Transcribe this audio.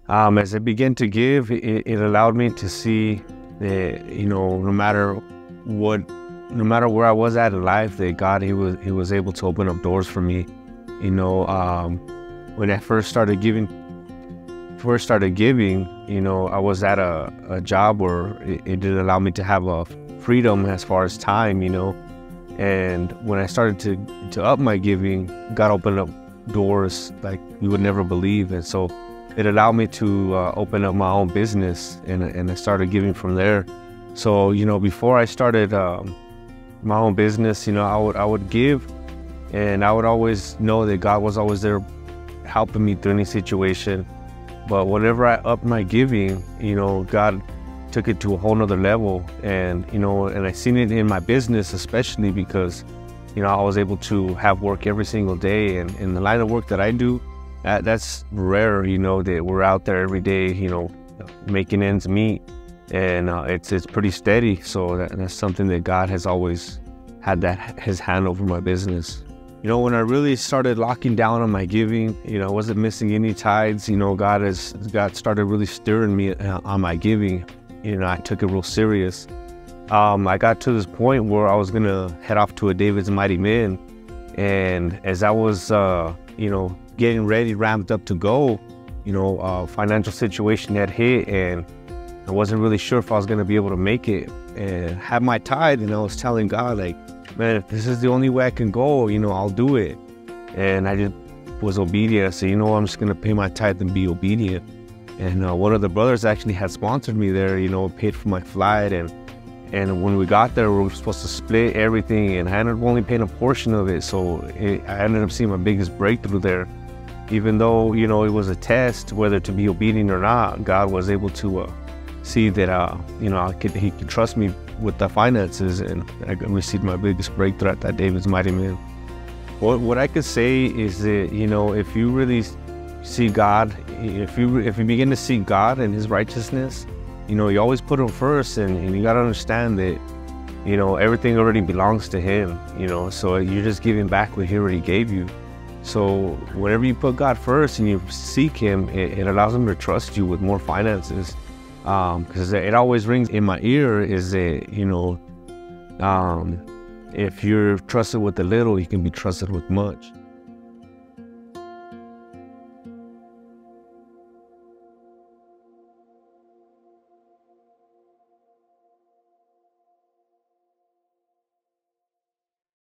As I began to give, it allowed me to see that, no matter what, no matter where I was at in life, that God, He was able to open up doors for me. When I first started giving, I was at a job where it didn't allow me to have a freedom as far as time, and when I started to up my giving, God opened up doors like you would never believe. And so it allowed me to open up my own business, and I started giving from there. So, before I started my own business, I would give, and I would always know that God was always there helping me through any situation. But whenever I upped my giving, God took it to a whole nother level. And, and I seen it in my business, especially because, I was able to have work every single day. And in the line of work that I do, that's rare, that we're out there every day, making ends meet. And it's pretty steady. So that's something that God has always had His hand over my business. When I really started locking down on my giving, I wasn't missing any tithes. God started really stirring me on my giving. I took it real serious. I got to this point where I was gonna head off to a David's Mighty Men, and as I was, getting ready, ramped up to go, financial situation had hit, and I wasn't really sure if I was gonna be able to make it and have my tithe. And I was telling God, like, man, if this is the only way I can go, I'll do it. And I just was obedient. I said, I'm just gonna pay my tithe and be obedient. And one of the brothers actually had sponsored me there, paid for my flight. And when we got there, we were supposed to split everything, and I ended up only paying a portion of it. So I ended up seeing my biggest breakthrough there. Even though, it was a test, whether to be obedient or not, God was able to see that, He could trust me with the finances, and I received my biggest breakthrough at that David's Mighty Men. What I could say is that, if you really see God, if you begin to see God and His righteousness, you always put Him first, and you got to understand that, everything already belongs to Him, so you're just giving back what He already gave you. So whenever you put God first and you seek Him, it allows Him to trust you with more finances. Because it always rings in my ear is that, if you're trusted with a little, you can be trusted with much.